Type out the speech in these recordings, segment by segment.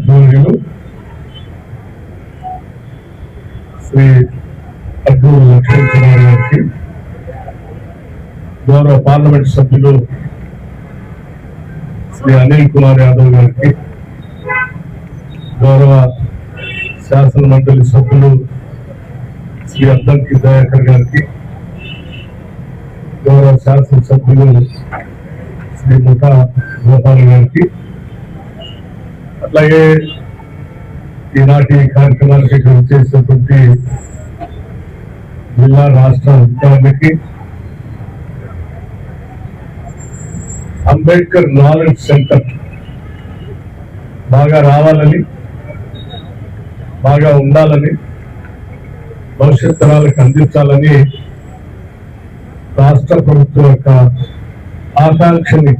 మంత్రివర్యులు శ్రీ అడ్డూరు లక్ష్మణ్ కుమార్ గారికి, గౌరవ పార్లమెంట్ సభ్యులు శ్రీ అనిల్ కుమార్ యాదవ్ గారికి, గౌరవ శాసన మండలి సభ్యులు శ్రీ అద్దంకి దయాకర్ గారికి, గౌరవ శాసన సభ్యులు శ్రీ ముఠా గోపాల్ గారికి, అట్లాగే ఈనాటి కార్యక్రమానికి చేసినటువంటి జిల్లా రాష్ట్ర అధికారులకి, అంబేద్కర్ నాలెడ్జ్ సెంటర్ బాగా రావాలని, బాగా ఉండాలని, భవిష్యత్ తరాలకు అందించాలని రాష్ట్ర ప్రభుత్వం యొక్క ఆకాంక్షని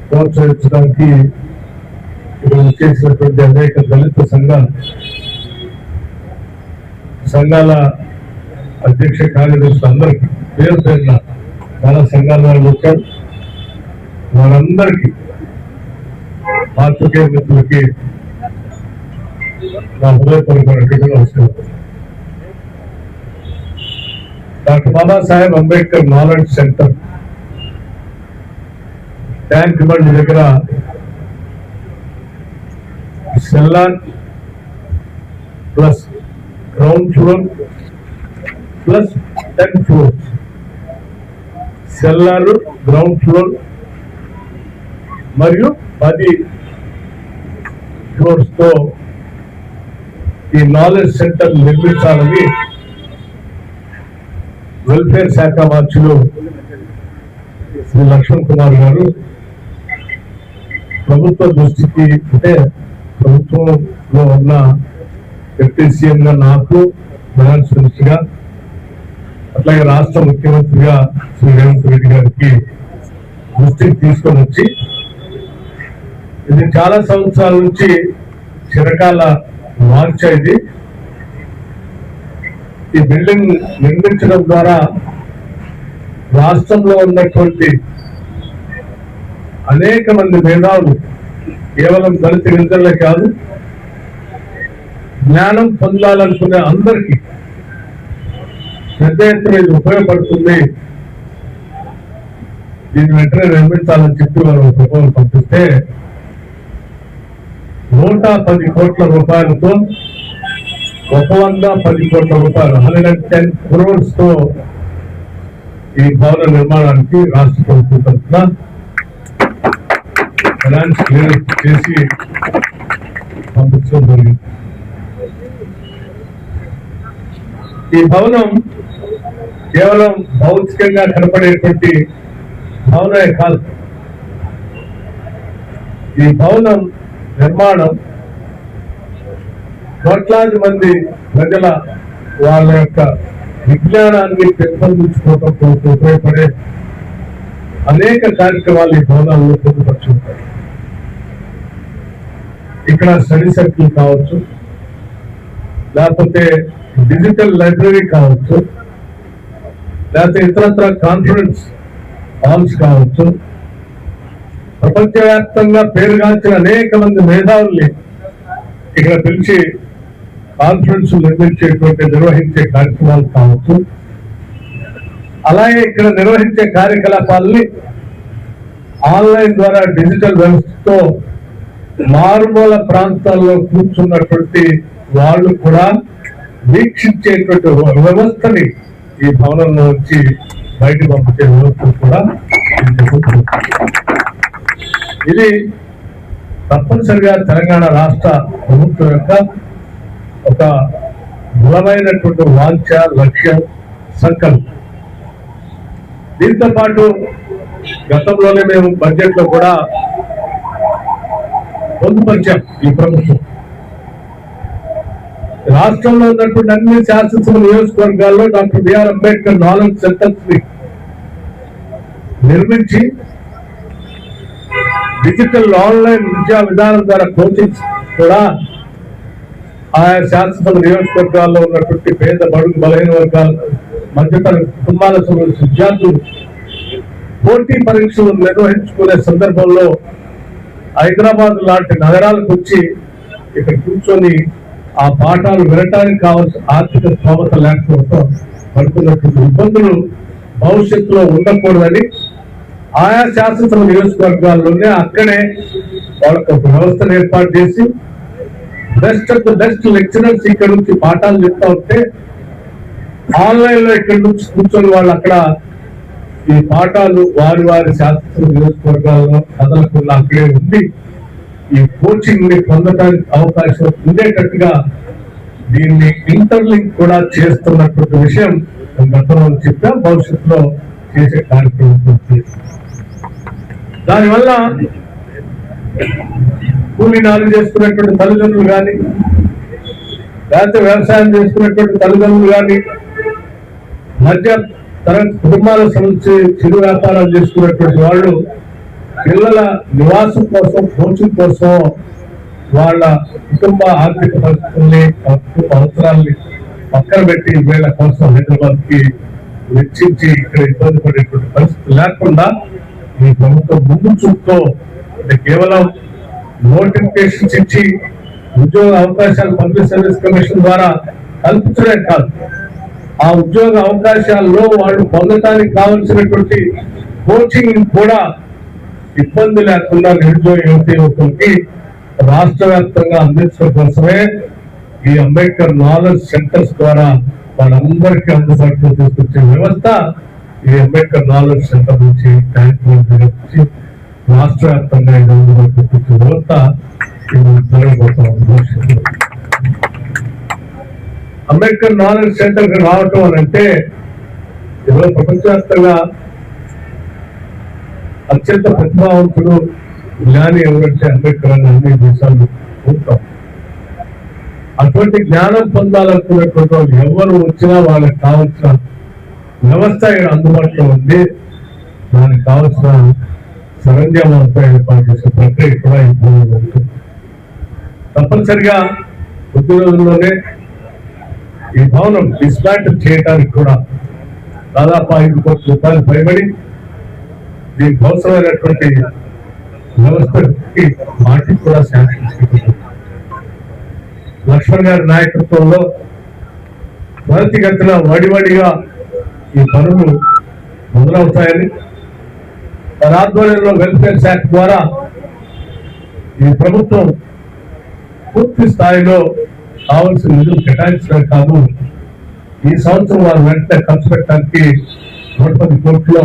ప్రోత్సహించడానికి ఇప్పుడు చేసినటువంటి అనేక దళిత సంఘాల అధ్యక్ష కార్యదర్శులు అందరికీ పేరు పేరున చాలా సంఘాల వాళ్ళు వచ్చారు. వారందరికీ పాత్రికేయ మిత్రులకి నా హృదయపూర్వక నమస్కారం. Doctor Babasaheb Ambedkar knowledge centre Tank Bund దగ్గర cellar plus ground floor plus 10 floors, cellar ground floor మరియు 10 ఫ్లోర్స్ తో ఈ నాలెడ్జ్ సెంటర్ నిర్మించాలని వెల్ఫేర్ శాఖ మార్చులు శ్రీ లక్ష్మణ్ కుమార్ గారు ప్రభుత్వ దృష్టికి, అంటే ప్రభుత్వంలో ఉన్న డిప్యూటీ సీఎం గా నాకు, ఫైనాన్స్ మినిస్టర్ గా, అట్లాగే రాష్ట్ర ముఖ్యమంత్రిగా శ్రీ రేవంత్ రెడ్డి గారికి దృష్టికి తీసుకొని వచ్చి, ఇది చాలా సంవత్సరాల నుంచి చిరకాల వాంఛ. ఇది ఈ బిల్డింగ్ నిర్మించడం ద్వారా రాష్ట్రంలో ఉన్నటువంటి అనేక మంది మేధావులు, కేవలం దళిత గిరిజనులే కాదు, జ్ఞానం పొందాలనుకునే అందరికీ పెద్ద ఎత్తున ఇది ఉపయోగపడుతుంది, దీన్ని వెంటనే నిర్మించాలని చెప్పి మనం ప్రపోజల్ పంపిస్తే 110 కోట్ల రూపాయలతో 110 కోట్ల రూపాయలు 110 crores తో ఈ భవన నిర్మాణానికి రాష్ట్ర ప్రభుత్వం తరఫున ఫైనాన్స్ క్లియర్ చేసి పంపించడం జరిగింది. ఈ భవనం కేవలం భౌతికంగా కనపడేటువంటి భవనమే కాదు, ఈ భవనం నిర్మాణం కోట్లాది మంది ప్రజల వాళ్ళ యొక్క విజ్ఞానాన్ని పెంపొందించుకోవడం కోసం ఉపయోగపడే అనేక కార్యక్రమాలు ఈ భవనాల్లో పొందుపరుచుకుంటారు. ఇక్కడ స్టడీ సర్కిల్ కావచ్చు, లేకపోతే డిజిటల్ లైబ్రరీ కావచ్చు, లేకపోతే ఇతరత్ర కాన్ఫరెన్స్ హాల్స్ కావచ్చు, ప్రపంచవ్యాప్తంగా పేరుగాంచిన అనేక మంది మేధావుల్ని ఇక్కడ పిలిచి కాన్ఫరెన్స్ నిర్వహించే కార్యక్రమాలు కావచ్చు, అలాగే ఇక్కడ నిర్వహించే కార్యకలాపాలని ఆన్లైన్ ద్వారా డిజిటల్ వ్యవస్థతో మారుమూల ప్రాంతాల్లో కూర్చున్నటువంటి వాళ్ళు కూడా వీక్షించేటువంటి వ్యవస్థని ఈ భవనంలో వచ్చి బయటకు పంపించే వ్యవస్థ కూడా ఇది తప్పనిసరిగా తెలంగాణ రాష్ట్ర ప్రభుత్వం యొక్క ఒక బలమైనటువంటి వాంఛ, లక్ష్యం, సంకల్పం. దీంతో పాటు గతంలోనే మేము బడ్జెట్ లో కూడా పొందుపరిచాం. ఈ ప్రభుత్వం రాష్ట్రంలో ఉన్నటువంటి అన్ని శాసనసభ నియోజకవర్గాల్లో doctor BR Ambedkar knowledge centres ని నిర్మించి డిజిటల్ ఆన్లైన్ విద్యా విధానం ద్వారా కోచింగ్స్ కూడా ఆయా శాసనసభ నియోజకవర్గాల్లో ఉన్నటువంటి పేద, బడుగు, బలహీన వర్గాల, మధ్యతరగతి కుటుంబాల విద్యార్థులు పోటీ పరీక్షలు నిర్వహించుకునే సందర్భంలో హైదరాబాద్ లాంటి నగరాలకు వచ్చి ఇక్కడ కూర్చొని ఆ పాఠాలు వినటానికి కావాల్సిన ఆర్థిక స్తోమత లేకపోవడంతో పడుతున్నటువంటి ఇబ్బందులు భవిష్యత్తులో ఉండకూడదని ఆయా శాసనసభ నియోజకవర్గాల్లోనే అక్కడే వాళ్ళకి ఒక వ్యవస్థను ఏర్పాటు చేసి best of the best lecturers ఇక్కడ నుంచి పాఠాలు చెప్తా ఉంటే ఆన్లైన్ లో ఇక్కడ నుంచి కూర్చొని వాళ్ళు అక్కడ ఈ పాఠాలు వారి వారి శాసనసభ నియోజకవర్గాల్లో కదలకుండా అక్కడే ఉండి ఈ కోచింగ్ ని పొందడానికి అవకాశం ఉండేటట్టుగా దీన్ని ఇంటర్లింక్ కూడా చేస్తున్నటువంటి విషయం గతంలో చెప్పా, భవిష్యత్తులో చేసే కార్యక్రమం. దానివల్ల కూలీ నాలు చేసుకున్నటువంటి తల్లిదండ్రులు కానీ లేకపోతే వ్యవసాయం చేసుకున్నటువంటి తల్లిదండ్రులు కానీ మధ్య తరగతి కుటుంబాలకు సంబంధించి చిరు వ్యాపారాలు చేసుకున్నటువంటి వాళ్ళు పిల్లల నివాసం కోసం కోచింగ్ కోసం వాళ్ళ కుటుంబ ఆర్థిక పరిస్థితుల్ని కుటుంబ అవసరాల్ని పక్కన పెట్టి వీళ్ళ కోసం హైదరాబాద్ కి వెచ్చించి ఇక్కడ ఇబ్బంది పడేటువంటి పరిస్థితి లేకుండా ఈ ప్రభుత్వం ముందు చూపుతో కేవలం నోటిఫికేషన్స్ ఇచ్చి ఉద్యోగ అవకాశాలు పబ్లిక్ సర్వీస్ కమిషన్ ద్వారా కల్పించడమే కాదు, ఆ ఉద్యోగ అవకాశాల్లో వాళ్ళు పొందడానికి కావలసినటువంటి కోచింగ్ కూడా ఇబ్బంది లేకుండా నిరుద్యోగ యువకులకి రాష్ట్ర వ్యాప్తంగా అందించడం కోసమే ఈ అంబేద్కర్ నాలెడ్జ్ సెంటర్స్ ద్వారా వాళ్ళందరికీ అందుబాటులో తీసుకొచ్చే వ్యవస్థ ఈ అంబేద్కర్ నాలెడ్జ్ సెంటర్ నుంచి నుంచి రాష్ట్ర వ్యాప్తంగా ఇది అందుబాటులో తీసుకొచ్చే వ్యవస్థ జరగబోతాం. అంబేద్కర్ నాలెడ్జ్ సెంటర్ రావటం అని అంటే ఈరోజు ప్రపంచవ్యాప్తంగా అత్యంత ప్రతిభావంతుడు జ్ఞాని ఎవరంటే అంబేద్కర్ అని అన్ని దేశాలు చూస్తాం. అటువంటి జ్ఞానం పొందాలనుకున్నటువంటి వాళ్ళు ఎవరు వచ్చినా వాళ్ళకి కావాల్సిన వ్యవస్థ అందుబాటులో ఉంది. దానికి కావాల్సిన సరంజామంతా ఏర్పాటు చేసే ప్రక్రియ కూడా ఇప్పుడు ఉంటుంది. తప్పనిసరిగా కొద్ది రోజుల్లోనే ఈ భవనం డిస్మాంటిల్ చేయడానికి కూడా దాదాపు 5 కోట్ల రూపాయలు పైబడి దీనికి అవసరమైనటువంటి వ్యవస్థకి వాటికి కూడా శాంక్షన్ చేయబడింది. లక్ష్మణ్ గారి నాయకత్వంలో త్వరితగతిన వడివడిగా ఈ పనులు మొదలవుతాయని, వారి ఆధ్వర్యంలో వెల్ఫేర్ శాఖ ద్వారా ఈ ప్రభుత్వం పూర్తి స్థాయిలో కావాల్సిన నిధులు కేటాయించడం కాదు, ఈ సంవత్సరం వారు వెంటనే ఖర్చు పెట్టడానికి 110 కోట్లలో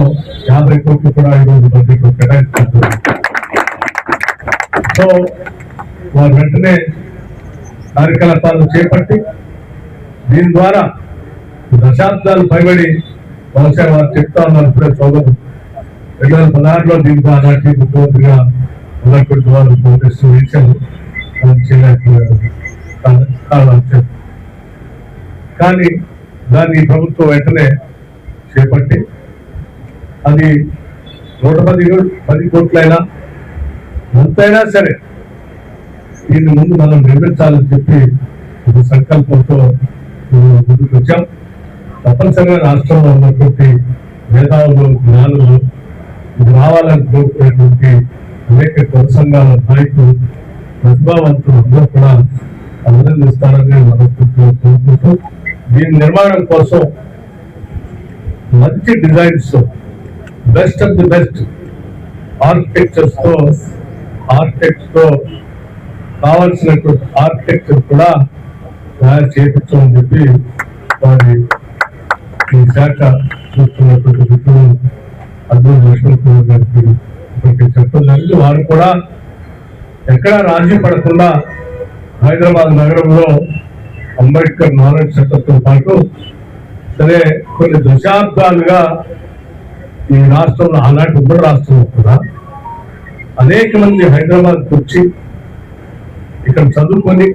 50 కోట్లు కూడా ఈరోజు బడ్జెట్ కేటాయించారు. సో వారు వెంటనే కార్యకలాపాలను చేపట్టి దీని ద్వారా దశాబ్దాలు పైబడి బహుశా వారు చెప్తా ఉన్నారు ఇప్పుడే సోదరు 2016లో దీనికి ఆనాటి ముఖ్యమంత్రిగా ఉన్నటువంటి వారు ప్రొటెస్ట్ వేశారు, చేయలేకపోయారు. కానీ దాన్ని ప్రభుత్వం వెంటనే చేపట్టి అది 110 కోట్లైనా ఎంతైనా సరే దీన్ని ముందు మనం నిర్మించాలని చెప్పి ఒక సంకల్పంతో ముందుకు వచ్చాం. తప్పనిసరిగా రాష్ట్రంలో ఉన్నటువంటి మేధావులు జ్ఞానులు ఇది రావాలని కోరుకునేటువంటి అనేక కుల సంఘాల నాయకులు ప్రతిభావంతులు అందరూ కూడా అభినందిస్తారని మనస్ఫూర్తిగా కోరుకుంటూ దీని నిర్మాణం కోసం మంచి designs best of the best architectures తో కావాల్సినటువంటి ఆర్కిటెక్చర్ కూడా తయారు చేయించమని చెప్పి వారి ఈ శాఖ చూస్తున్నటువంటి మిత్రులు అద్భుత లక్ష్మణ్ కుమార్ గారికి ఇప్పటికే చెప్పడం జరిగింది. వారు కూడా ఎక్కడా రాజీ పడకుండా హైదరాబాద్ నగరంలో అంబేద్కర్ నాలెడ్జ్ సెంటర్తో పాటు సరే కొన్ని దశాబ్దాలుగా ఈ రాష్ట్రంలో ఆనాటి ఉమ్మడి రాష్ట్రంలో కూడా అనేక మంది హైదరాబాద్కి వచ్చి ఇక్కడ చదువుకొని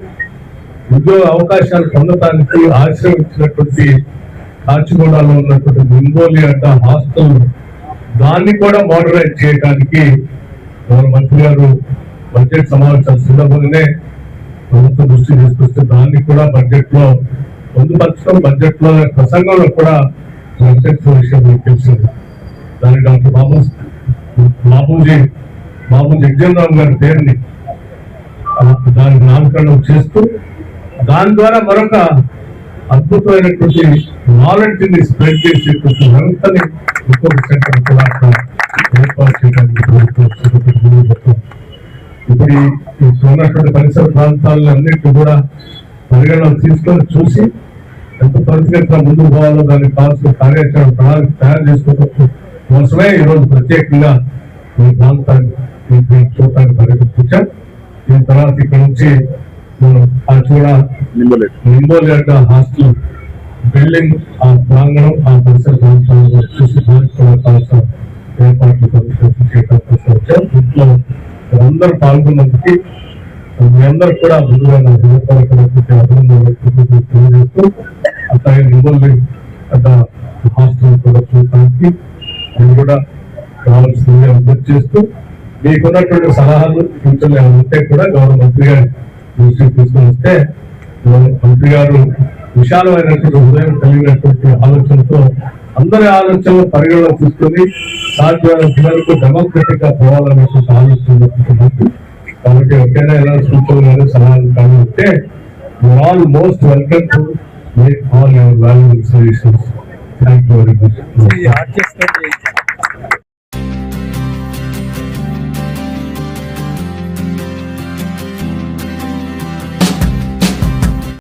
ఉద్యోగ అవకాశాలు పొందడానికి ఆశ్రయించినటువంటి కాచిగూడలో ఉన్నటువంటి మింగోలి అడ్డ హాస్టల్ దాన్ని కూడా మోడరైజ్ చేయడానికి మన మంత్రి గారు బడ్జెట్ సమావేశాలు సందర్భంగానే ప్రభుత్వం దృష్టి తీసుకొస్తే దాన్ని కూడా బడ్జెట్ లో పొందుపరచడం, బడ్జెట్ లో ప్రసంగంలో కూడా బడ్జెట్ విషయం మీకు తెలిసింది. దాన్ని డాక్టర్ బాబూజీ బాబు జగ్జీవన్ గారి పేరుని దానికి నామకరణం చేస్తూ దాని ద్వారా మరొక అద్భుతమైనటువంటి నాలెడ్జ్ ని స్ప్రెడ్ చేసేటువంటి వ్యవస్థని ఇంకొక సెంటర్ కూడా అక్కడ ఏర్పాటు చేయడానికి ఇప్పుడు ఈ ఉన్నటువంటి పరిసర ప్రాంతాలను అన్నింటినీ కూడా పరిగణలోకి తీసుకొని చూసి ఎంత పరిస్థితిగా ముందుకు పోవాలో దానికి కావాల్సిన కార్యాచరణ ప్రణాళిక తయారు చేసుకోవడం కోసమే ఈరోజు ప్రత్యేకంగా ఈ ప్రాంతాన్ని చూడటానికి పర్యటించాం. దీని తర్వాత ఇక్కడ నుంచి కూడా నింబోలేట హాస్టల్ బిల్డింగ్ ఆ ప్రాంగణం ఆ పరిసర ప్రాంతాలను చూసి కావాల్సిన ఏర్పాట్లు చేయడం కోసం వచ్చాం. ఇంట్లో అందరూ పాల్గొన్నందుకు మీ అందరూ కూడా ముందుగా నా హృదయపూర్వక అభినందనలు తెలియజేస్తూ అట్లాగే నింబోలి హాస్టల్ కూడా చూడటానికి అది కూడా కావాల్సిందిగా విజ్ఞప్తి చేస్తూ మీకున్నటువంటి సలహాలు సూచనలు ఉంటే కూడా గౌరవ మంత్రి గారి దృష్టికి తీసుకుని వస్తే మంత్రి గారు విశాలమైనటువంటి హృదయం కలిగినటువంటి ఆలోచనతో అందరి ఆలోచనలు పరిగణలో తీసుకుని సాధ్యమైనంత వరకు డెమోక్రటిక్ గా పోవాలనేటువంటి ఆలోచన కాబట్టి ఎవరికైనా ఎలా సూచనలు కానీ సలహాలు కానీ ఉంటే all most welcome to make all your valuable suggestions. Thank you very much.